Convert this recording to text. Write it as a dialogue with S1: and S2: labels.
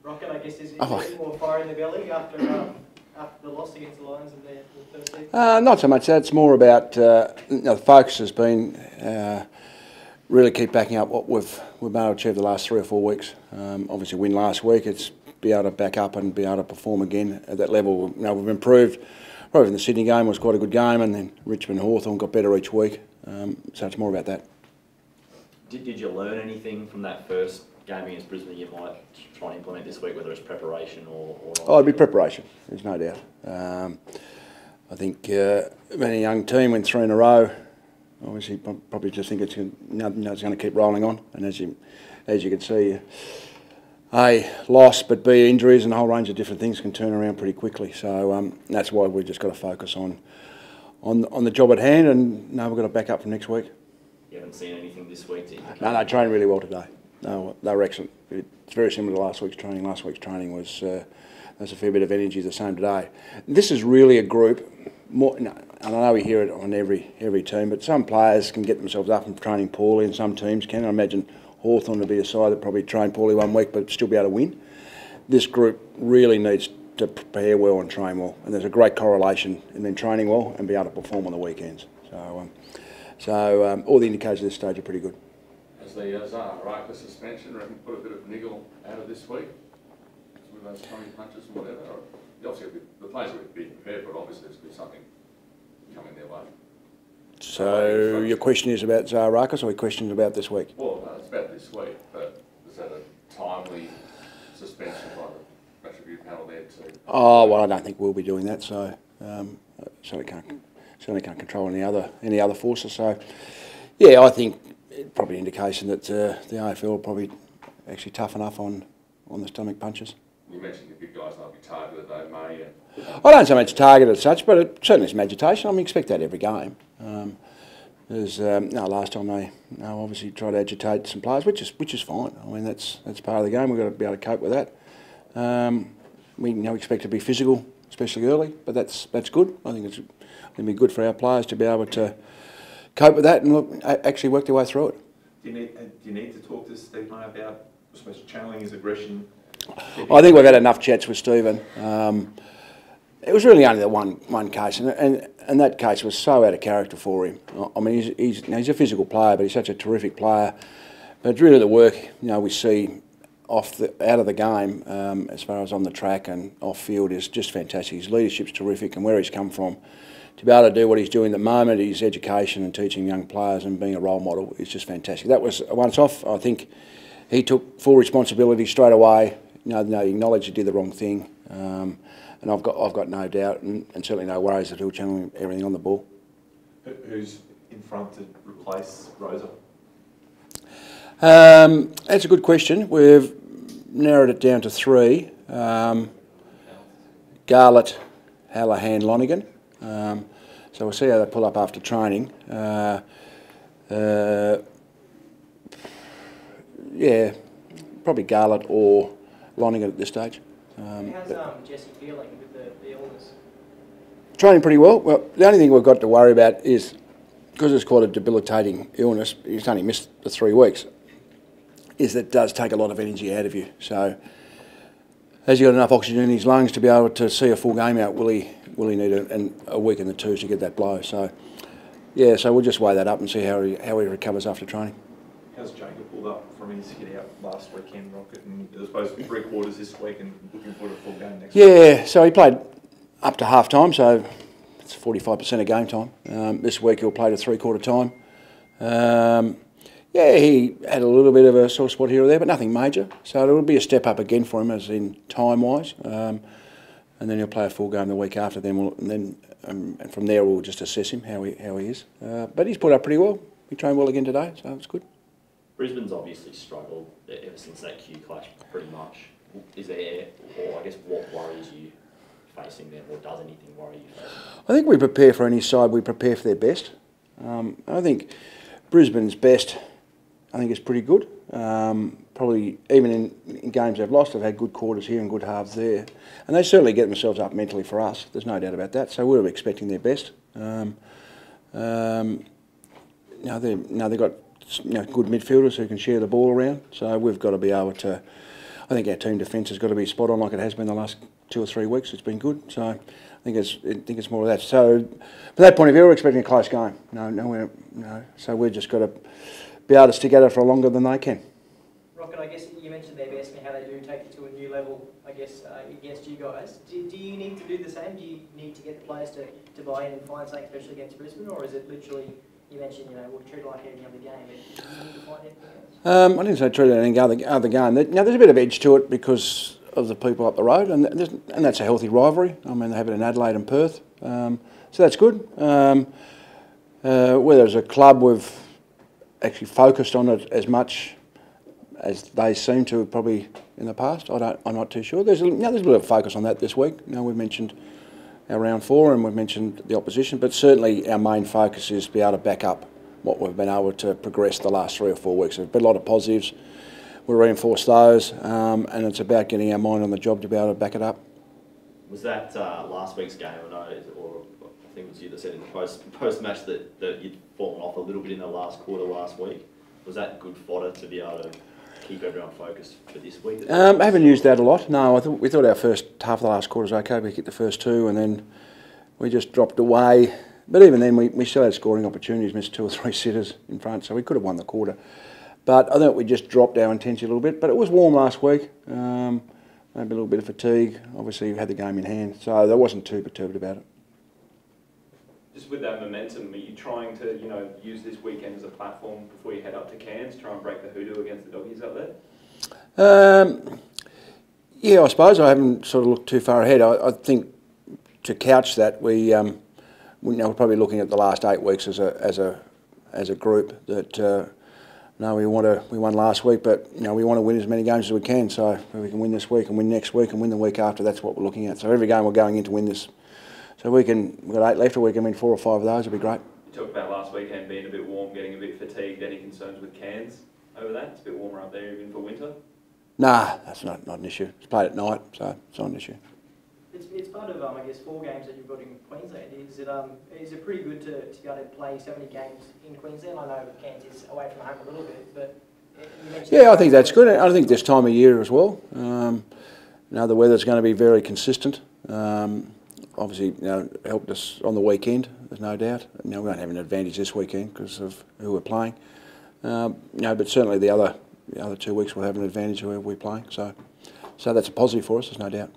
S1: Rocket, I guess, is there any more fire in the belly after the loss against the Lions in the first season?
S2: Not so much that. It's more about the focus has been really keep backing up what we've been able to achieve the last 3 or 4 weeks. Obviously, win last week. It's be able to back up and be able to perform again at that level. You know, we've improved. Probably in the Sydney game was quite a good game, and then Richmond Hawthorn got better each week. So it's more about that.
S3: Did you learn anything from that first game against Brisbane you might try and implement this week, whether it's preparation or
S2: Oh, it'd be preparation, there's no doubt. I think when a young team went 3 in a row, obviously probably just think it's going to keep rolling on. And as you can see, A, loss, but B, injuries and a whole range of different things can turn around pretty quickly. So that's why we've just got to focus on the job at hand, and we've got to back up for next week.
S3: You haven't seen anything this week?
S2: No, they trained really well today. No, they were excellent. It's very similar to last week's training. Last week's training was there's a fair bit of energy the same today. This is really a group. And I know we hear it on every team, but some players can get themselves up and training poorly, and some teams can. I imagine Hawthorn would be a side that probably trained poorly 1 week, but still be able to win. This group really needs to prepare well and train well, and there's a great correlation in them training well and be able to perform on the weekends. So all the indicators at this stage are pretty good.
S4: Has the Zara suspension put a bit of niggle out of this week with those tummy punches and whatever? Or, obviously, the players will be prepared, but obviously there's been something coming their way.
S2: So your question is about Zarakas, or your question is about this week?
S4: Well, no, it's about this week, but is that a timely suspension by the match review panel there too?
S2: Oh well, I don't think we'll be doing that. So certainly can't control any other forces. So yeah, I think it's probably an indication that the AFL will probably actually tough enough on the stomach punches.
S4: You mentioned the big guys might be targeted though, May.
S2: I don't say it's targeted as such, but it certainly is some agitation. I mean, expect that every game. Last time they obviously tried to agitate some players, which is fine. I mean, that's part of the game. We've got to be able to cope with that. We expect to be physical, especially early, but that's good. I think it's going to be good for our players to be able to cope with that and actually work their way through it.
S5: Do you need to talk to Steve May about, I suppose, channeling his aggression?
S2: I think we've had enough chats with Stephen. It was really only the one case, and that case was so out of character for him. I mean, he's a physical player, but he's such a terrific player. But really, the work we see out of the game, as far as on the track and off field, is just fantastic. His leadership's terrific, and where he's come from, to be able to do what he's doing at the moment, his education and teaching young players and being a role model, is just fantastic. That was a once-off. I think he took full responsibility straight away. He acknowledged he did the wrong thing. And I've got no doubt and certainly no worries that he'll channel everything on the ball.
S5: Who's in front to replace Rosa?
S2: That's a good question. We've narrowed it down to 3. Garlett, Hallahan, Lonigan. So we'll see how they pull up after training. Yeah, probably Garlett or Lonigan at this stage.
S1: How's Jesse feeling with the illness?
S2: Training pretty well. Well, the only thing we've got to worry about is, because it's quite a debilitating illness, he's only missed the 3 weeks, is that it does take a lot of energy out of you. So has he got enough oxygen in his lungs to be able to see a full game out? Will he need a week in the tooth to get that blow? So yeah, so we'll just weigh that up and see how he recovers after training.
S5: How's Jacob pulled up from his hit out last weekend, Rocket, and I suppose 3 quarters this week and looking forward to a full game next week?
S2: Yeah, so he played up to half time, so it's 45% of game time. This week he'll play to 3/4 time. Yeah, he had a little bit of a sore spot here or there, but nothing major. So it'll be a step up again for him, as in time-wise. And then he'll play a full game the week after. And from there we'll just assess him how he is. But he's put up pretty well. He trained well again today, so it's good.
S3: Brisbane's obviously struggled ever since that Q clash, pretty much. Is there, or I guess, what worries you facing them, or does anything worry you facing them?
S2: I think we prepare for any side. We prepare for their best. I think Brisbane's best, I think, is pretty good. Probably even in games they've lost, they've had good quarters here and good halves there, and they certainly get themselves up mentally for us. There's no doubt about that. So we're expecting their best. They've got good midfielders who can share the ball around. So we've got to be able to. think our team defence has got to be spot on like it has been the last 2 or 3 weeks. It's been good. So I think it's more of that. So from that point of view, we're expecting a close game. No. So we've just got to be able to stick at it for longer than they can.
S1: Rocket, I guess you mentioned there, Best, how they do take it to a new level, I guess, against you guys. Do you need to do the same? Do you need to get the players to buy in and find something special against Brisbane, or is it literally, you mentioned, we'll treat it like any other game, but do you need to find anything else?
S2: I didn't say treat it like any other game. There's a bit of edge to it because of the people up the road, and that's a healthy rivalry. I mean, they have it in Adelaide and Perth, so that's good. Whether as a club we've actually focused on it as much as they seem to have probably in the past, I'm not too sure. There's a bit of focus on that this week. We've mentioned our round 4 and we've mentioned the opposition, but certainly our main focus is to be able to back up what we've been able to progress the last 3 or 4 weeks. There's been a lot of positives. We reinforce those, and it's about getting our mind on the job to be able to back it up.
S3: Was that last week's game, or I think it was you that said in the post-match that you'd fallen off a little bit in the last quarter last week? Was that good fodder to be able to keep everyone focused for this week?
S2: I haven't used that a lot. No, we thought our first half of the last quarter was okay. We hit the first 2 and then we just dropped away. But even then, we still had scoring opportunities, missed 2 or 3 sitters in front, so we could have won the quarter. But I think we just dropped our intensity a little bit. But it was warm last week, maybe a little bit of fatigue. Obviously, we had the game in hand, so I wasn't too perturbed about it.
S5: Just with that momentum, are you trying to, use this weekend as a platform before you head up to Cairns, try and break the hoodoo against the doggies up there?
S2: Yeah, I suppose I haven't sort of looked too far ahead. I think to couch that, we're probably looking at the last 8 weeks as a group that. We won last week, but we want to win as many games as we can. So if we can win this week and win next week and win the week after, that's what we're looking at. So every game we're going in to win this. So we've got 8 left, or we can win 4 or 5 of those. It'd be great.
S5: You talked about last weekend being a bit warm, getting a bit fatigued. Any concerns with Cairns over that? It's a bit warmer up there even for winter.
S2: Nah, that's not an issue. It's played at night, so it's not an issue.
S1: It's part of, I guess, 4 games that you've got in Queensland. Is it pretty good to go to play so many games in Queensland? I know Cairns is away from home a little bit, but you mentioned...
S2: Yeah, I think that's good. I think this time of year as well. The weather's going to be very consistent. Obviously, it helped us on the weekend, there's no doubt. We won't have an advantage this weekend because of who we're playing. But certainly the other 2 weeks we'll have an advantage of who we're playing. So that's a positive for us, there's no doubt.